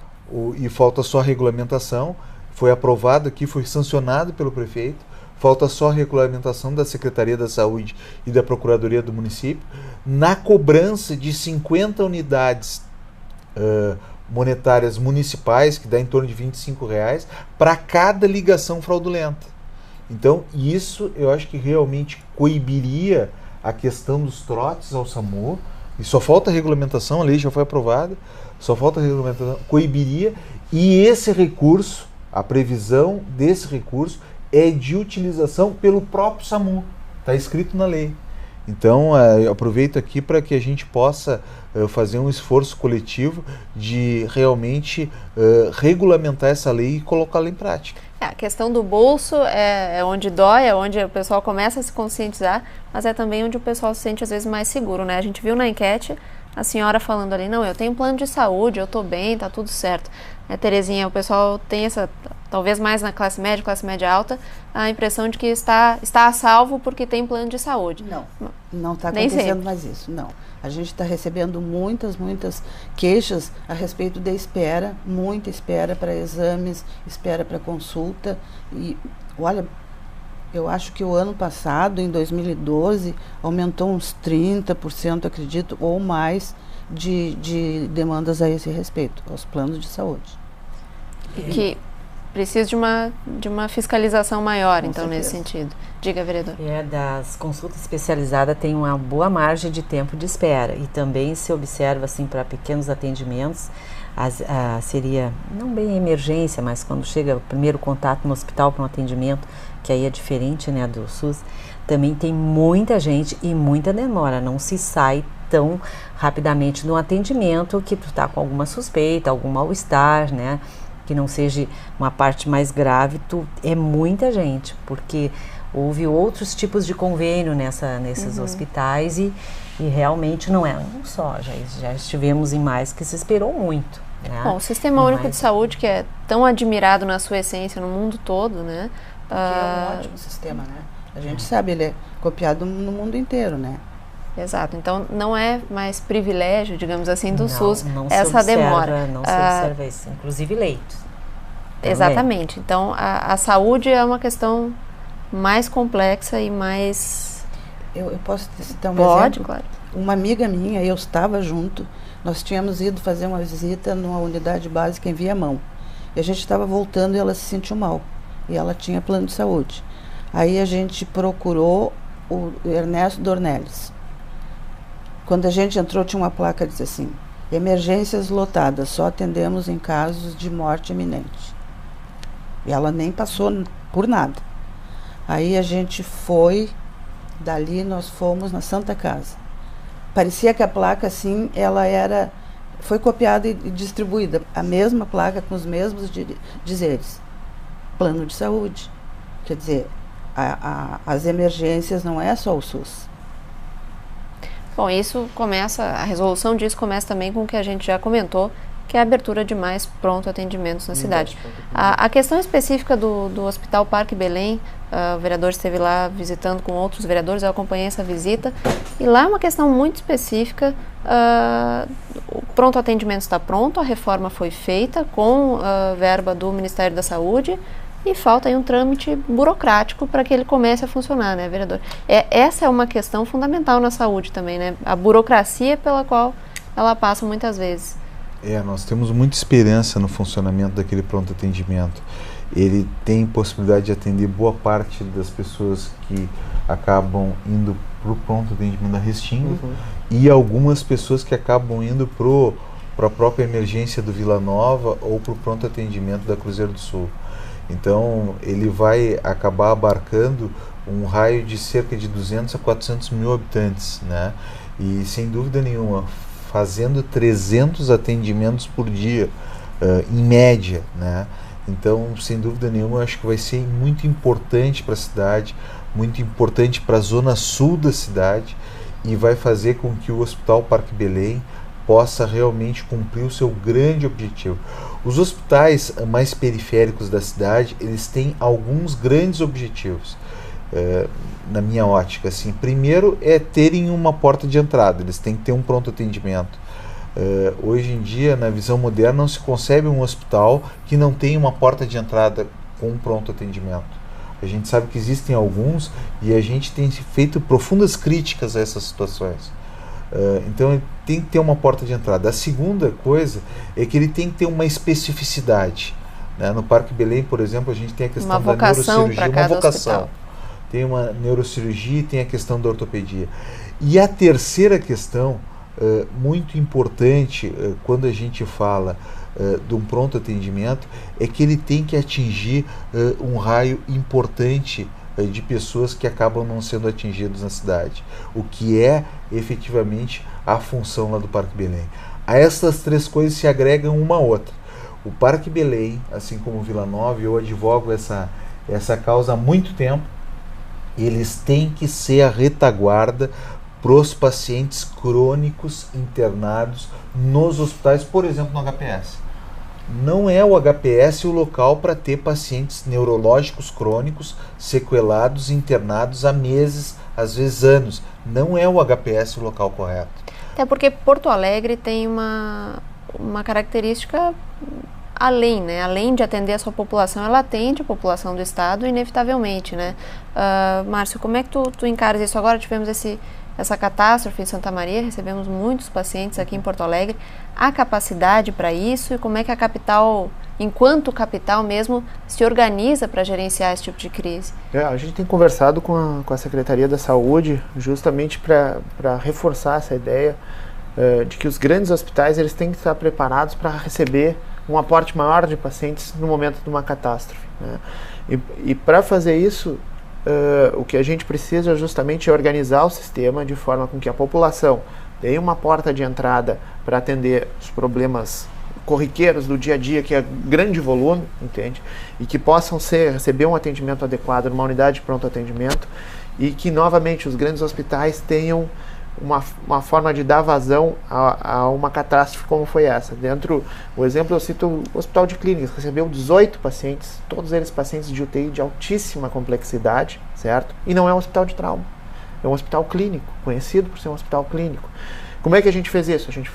e falta só a regulamentação, foi aprovado aqui, foi sancionado pelo prefeito, falta só a regulamentação da Secretaria da Saúde e da Procuradoria do município, na cobrança de 50 unidades monetárias municipais, que dá em torno de R$25, para cada ligação fraudulenta. Então, isso eu acho que realmente coibiria a questão dos trotes ao SAMU, e só falta a regulamentação, a lei já foi aprovada, só falta a regulamentação, coibiria, e esse recurso, a previsão desse recurso é de utilização pelo próprio SAMU, está escrito na lei. Então, eu aproveito aqui para que a gente possa fazer um esforço coletivo de realmente regulamentar essa lei e colocá-la em prática. A questão do bolso é onde dói, é onde o pessoal começa a se conscientizar, mas é também onde o pessoal se sente às vezes mais seguro, né? A gente viu na enquete a senhora falando ali, não, eu tenho plano de saúde, eu estou bem, está tudo certo. Terezinha, o pessoal tem essa, talvez mais na classe média alta, a impressão de que está a salvo porque tem plano de saúde. Não está acontecendo mais isso, não. A gente está recebendo muitas queixas a respeito da espera, muita espera para exames, espera para consulta. E, olha, eu acho que o ano passado, em 2012, aumentou uns 30%, acredito, ou mais, de demandas a esse respeito, aos planos de saúde. E que precisa de uma fiscalização maior, Com então, certeza. nesse sentido. Diga, vereador. Das consultas especializadas tem uma boa margem de tempo de espera, e também se observa, assim, para pequenos atendimentos, seria, não bem emergência, mas quando chega o primeiro contato no hospital para um atendimento, que aí é diferente, né, do SUS, também tem muita gente e muita demora, não se sai tão rapidamente no atendimento que tu está com alguma suspeita, algum mal-estar, né, que não seja uma parte mais grave, é muita gente, porque houve outros tipos de convênio nesses hospitais e realmente não é um só, já estivemos em mais que se esperou muito. Né? Bom, o Sistema Único de Saúde, que é tão admirado na sua essência no mundo todo, né? Que é um ótimo sistema, né? A gente sabe, ele é copiado no mundo inteiro, né? Exato, então não é mais privilégio, digamos assim, do SUS não essa demora. Não se observa isso, inclusive leitos. Também. Exatamente, então a saúde é uma questão mais complexa e mais... Eu posso citar um exemplo? Pode, claro. Uma amiga minha, eu estava junto, nós tínhamos ido fazer uma visita numa unidade básica em Viamão. E a gente estava voltando e ela se sentiu mal. E ela tinha plano de saúde. Aí a gente procurou o Ernesto Dornelles. Quando a gente entrou, tinha uma placa que dizia assim: emergências lotadas, só atendemos em casos de morte iminente. E ela nem passou por nada. Aí a gente foi, dali nós fomos na Santa Casa. Parecia que a placa, assim, foi copiada e distribuída. A mesma placa com os mesmos dizeres. Plano de saúde. Quer dizer, as emergências não é só o SUS. Bom, a resolução disso começa também com o que a gente já comentou, que é a abertura de mais pronto atendimentos na cidade. A questão específica do Hospital Parque Belém, o vereador esteve lá visitando com outros vereadores, eu acompanhei essa visita, e lá é uma questão muito específica. O pronto atendimento está pronto, a reforma foi feita com verba do Ministério da Saúde, e falta aí um trâmite burocrático para que ele comece a funcionar, né, vereador? Essa é uma questão fundamental na saúde também, né? A burocracia pela qual ela passa muitas vezes. Nós temos muita esperança no funcionamento daquele pronto atendimento. ele tem possibilidade de atender boa parte das pessoas que acabam indo para o pronto atendimento da Restinga e algumas pessoas que acabam indo para a própria emergência do Vila Nova ou para o pronto atendimento da Cruzeiro do Sul. Então ele vai acabar abarcando um raio de cerca de 200 a 400 mil habitantes, né? E sem dúvida nenhuma, fazendo 300 atendimentos por dia, em média, né? Então, sem dúvida nenhuma, eu acho que vai ser muito importante para a cidade, muito importante para a zona sul da cidade e vai fazer com que o Hospital Parque Belém possa realmente cumprir o seu grande objetivo. Os hospitais mais periféricos da cidade, eles têm alguns grandes objetivos, na minha ótica. Assim, primeiro é terem uma porta de entrada, eles têm que ter um pronto atendimento. Hoje em dia, na visão moderna, não se concebe um hospital que não tenha uma porta de entrada com um pronto atendimento. A gente sabe que existem alguns e a gente tem feito profundas críticas a essas situações. Então ele tem que ter uma porta de entrada. A segunda coisa é que ele tem que ter uma especificidade, né? No Parque Belém, por exemplo, a gente tem a questão da neurocirurgia, uma vocação. Tem uma neurocirurgia e tem a questão da ortopedia. E a terceira questão, muito importante quando a gente fala de um pronto atendimento, é que ele tem que atingir um raio importante de pessoas que acabam não sendo atingidas na cidade, o que é efetivamente a função lá do Parque Belém. A essas três coisas se agregam uma a outra. O Parque Belém, assim como o Vila Nova, eu advogo essa causa há muito tempo, eles têm que ser a retaguarda para os pacientes crônicos internados nos hospitais, por exemplo, no HPS. Não é o HPS o local para ter pacientes neurológicos crônicos, sequelados, internados há meses, às vezes anos. Não é o HPS o local correto. Até porque Porto Alegre tem uma característica além, né? Além de atender a sua população, ela atende a população do estado, inevitavelmente, né? Márcio, como é que tu encaras isso? Agora tivemos essa catástrofe em Santa Maria, recebemos muitos pacientes aqui em Porto Alegre. Há capacidade para isso e como é que a capital, enquanto capital mesmo, se organiza para gerenciar esse tipo de crise? A gente tem conversado com a Secretaria da Saúde justamente para reforçar essa ideia de que os grandes hospitais eles têm que estar preparados para receber um aporte maior de pacientes no momento de uma catástrofe, né? E para fazer isso, o que a gente precisa justamente é organizar o sistema de forma com que a população tenha uma porta de entrada para atender os problemas corriqueiros do dia a dia, que é grande volume, entende? E que possam receber um atendimento adequado numa unidade de pronto atendimento e que, novamente, os grandes hospitais tenham uma forma de dar vazão a uma catástrofe como foi essa. O exemplo, eu cito o Hospital de Clínicas, recebeu 18 pacientes, todos eles pacientes de UTI de altíssima complexidade, certo? E não é um hospital de trauma, é um hospital clínico, conhecido por ser um hospital clínico. Como é que a gente fez isso? A gente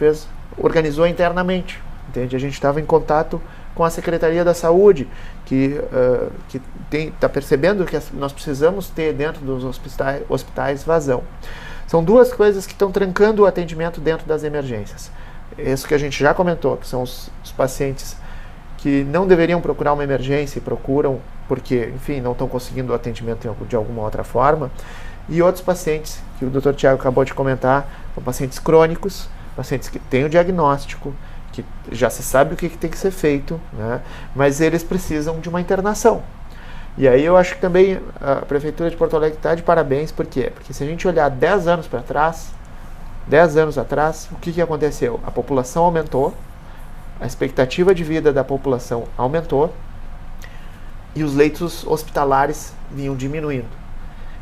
organizou internamente, entende? A gente estava em contato com a Secretaria da Saúde, que está percebendo que nós precisamos ter dentro dos hospitais vazão. São duas coisas que estão trancando o atendimento dentro das emergências. Isso que a gente já comentou, que são os pacientes que não deveriam procurar uma emergência e procuram porque, enfim, não estão conseguindo o atendimento de alguma outra forma. E outros pacientes, que o Dr. Tiago acabou de comentar, são pacientes crônicos, pacientes que têm o diagnóstico, que já se sabe o que tem que ser feito, né? Mas eles precisam de uma internação. E aí eu acho que também a Prefeitura de Porto Alegre está de parabéns, por quê? Porque se a gente olhar 10 anos para trás, 10 anos atrás, o que aconteceu? A população aumentou, a expectativa de vida da população aumentou e os leitos hospitalares vinham diminuindo.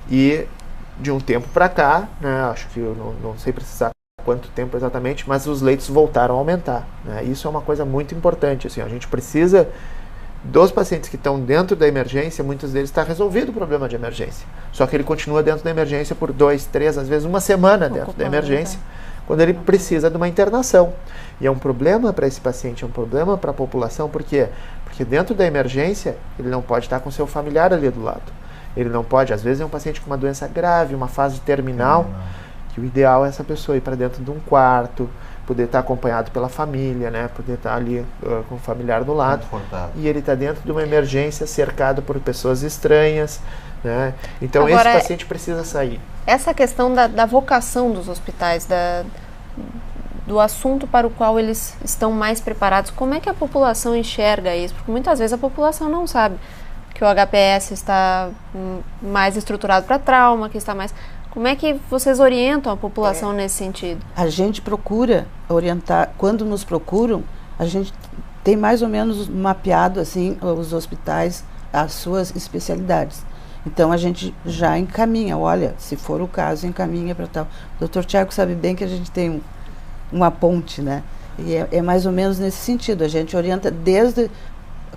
E de um tempo para cá, né, acho que eu não sei precisar quanto tempo exatamente, mas os leitos voltaram a aumentar, né? Isso é uma coisa muito importante, assim, a gente precisa dos pacientes que estão dentro da emergência, muitos deles está resolvido o problema de emergência. Só que ele continua dentro da emergência por 2, 3, às vezes uma semana dentro da emergência, quando ele precisa de uma internação. E é um problema para esse paciente, é um problema para a população, por quê? Porque dentro da emergência, ele não pode estar com seu familiar ali do lado. Ele não pode, às vezes é um paciente com uma doença grave, uma fase terminal, que o ideal é essa pessoa ir para dentro de um quarto, poder estar acompanhado pela família, né? Poder estar ali com o familiar do lado. E ele está dentro de uma emergência, cercado por pessoas estranhas, né? Então agora, esse paciente precisa sair. Essa questão da vocação dos hospitais, do assunto para o qual eles estão mais preparados, como é que a população enxerga isso? Porque muitas vezes a população não sabe que o HPS está mais estruturado para trauma, que está mais... Como é que vocês orientam a população nesse sentido? A gente procura orientar, quando nos procuram, a gente tem mais ou menos mapeado assim os hospitais, as suas especialidades. Então a gente já encaminha, olha, se for o caso, encaminha para tal. O Dr. Tiago sabe bem que a gente tem uma ponte, né? E é mais ou menos nesse sentido, a gente orienta desde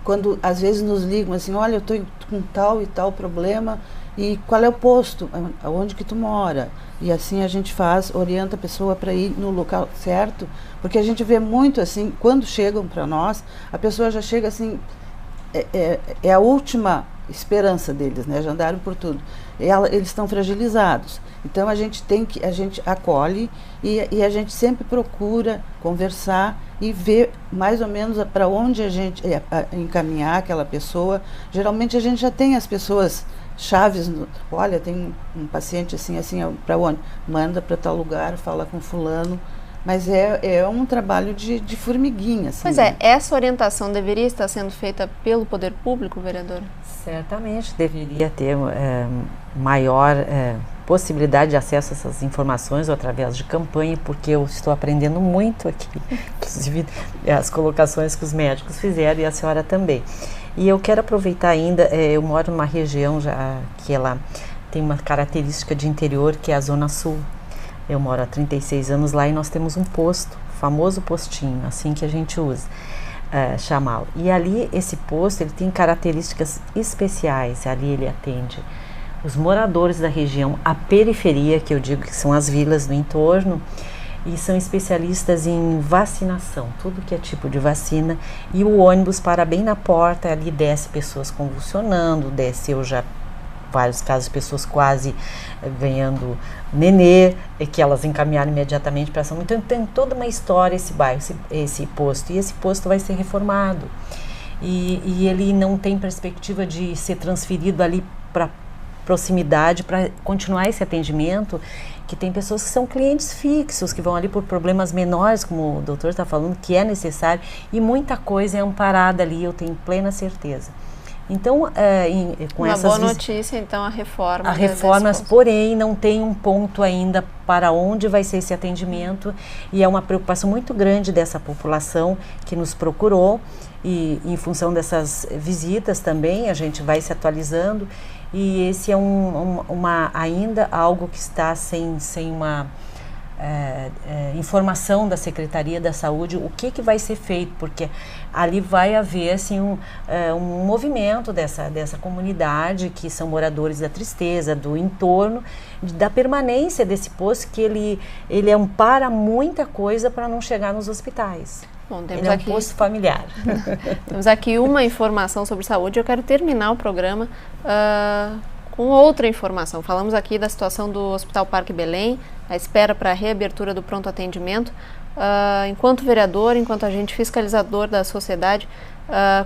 quando às vezes nos ligam assim, olha, eu estou com tal e tal problema, e qual é o posto, aonde que tu mora? E assim a gente orienta a pessoa para ir no local certo, porque a gente vê muito assim, quando chegam para nós, a pessoa já chega assim, é a última esperança deles, né? Já andaram por tudo. Eles estão fragilizados. Então a gente acolhe e a gente sempre procura conversar e ver mais ou menos para onde a gente encaminhar aquela pessoa. Geralmente a gente já tem as pessoas chaves, olha, tem um paciente assim, para onde? Manda para tal lugar, fala com fulano. Mas é um trabalho de formiguinha. Assim, pois é, essa orientação deveria estar sendo feita pelo poder público, vereadora? Certamente deveria ter maior possibilidade de acesso a essas informações através de campanha, porque eu estou aprendendo muito aqui, inclusive as colocações que os médicos fizeram e a senhora também. E eu quero aproveitar ainda, eu moro numa região que ela tem uma característica de interior, que é a Zona Sul. Eu moro há 36 anos lá e nós temos um posto, famoso postinho, assim que a gente usa, chamá-lo. E ali, esse posto, ele tem características especiais. Ali ele atende os moradores da região, a periferia, que eu digo que são as vilas do entorno, e são especialistas em vacinação, tudo que é tipo de vacina. E o ônibus para bem na porta, ali desce pessoas convulsionando, vários casos, pessoas quase ganhando nenê, que elas encaminharam imediatamente para a SAMU. Então tem toda uma história esse bairro, esse posto, e esse posto vai ser reformado. E ele não tem perspectiva de ser transferido ali para proximidade, para continuar esse atendimento, que tem pessoas que são clientes fixos, que vão ali por problemas menores, como o doutor está falando, que é necessário, e muita coisa é amparada ali, eu tenho plena certeza. Então, com uma boa notícia, então, a reforma. A reforma, porém, não tem um ponto ainda para onde vai ser esse atendimento, e é uma preocupação muito grande dessa população que nos procurou, e em função dessas visitas também, a gente vai se atualizando, e esse é ainda algo que está sem uma informação da Secretaria da Saúde, o que vai ser feito, porque ali vai haver assim, um movimento dessa comunidade, que são moradores da Tristeza, do entorno, da permanência desse posto, que ele ampara muita coisa para não chegar nos hospitais. Bom, temos ele é um posto familiar. Temos aqui uma informação sobre saúde. Eu quero terminar o programa com outra informação. Falamos aqui da situação do Hospital Parque Belém, a espera para a reabertura do pronto atendimento. Enquanto vereador, enquanto agente fiscalizador da sociedade,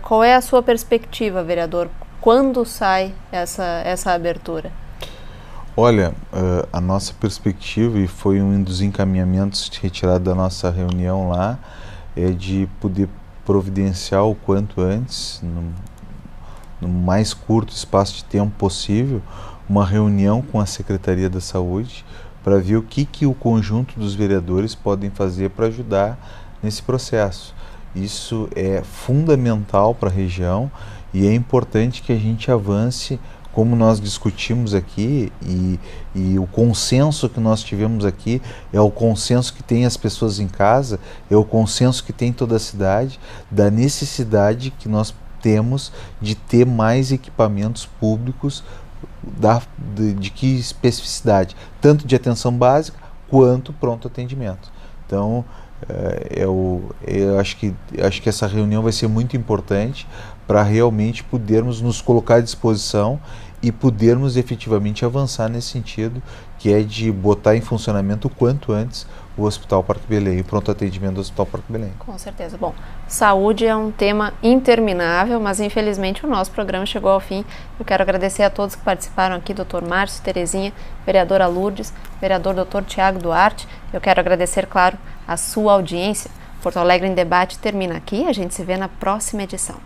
qual é a sua perspectiva, vereador? Quando sai essa abertura? Olha, a nossa perspectiva, e foi um dos encaminhamentos retirado da nossa reunião lá, é de poder providenciar o quanto antes, no mais curto espaço de tempo possível, uma reunião com a Secretaria da Saúde para ver o que o conjunto dos vereadores podem fazer para ajudar nesse processo. Isso é fundamental para a região e é importante que a gente avance, como nós discutimos aqui, e o consenso que nós tivemos aqui é o consenso que tem as pessoas em casa, é o consenso que tem toda a cidade, da necessidade que nós temos de ter mais equipamentos públicos de que especificidade, tanto de atenção básica quanto pronto atendimento. Então, eu acho que essa reunião vai ser muito importante para realmente podermos nos colocar à disposição e podermos efetivamente avançar nesse sentido, que é de botar em funcionamento o quanto antes o Hospital Parque Belém, o pronto atendimento do Hospital Parque Belém. Com certeza. Bom, saúde é um tema interminável, mas infelizmente o nosso programa chegou ao fim. Eu quero agradecer a todos que participaram aqui, Dr. Márcio, Terezinha, vereadora Lourdes, vereador Dr. Tiago Duarte. Eu quero agradecer, claro, a sua audiência. Porto Alegre em Debate termina aqui, a gente se vê na próxima edição.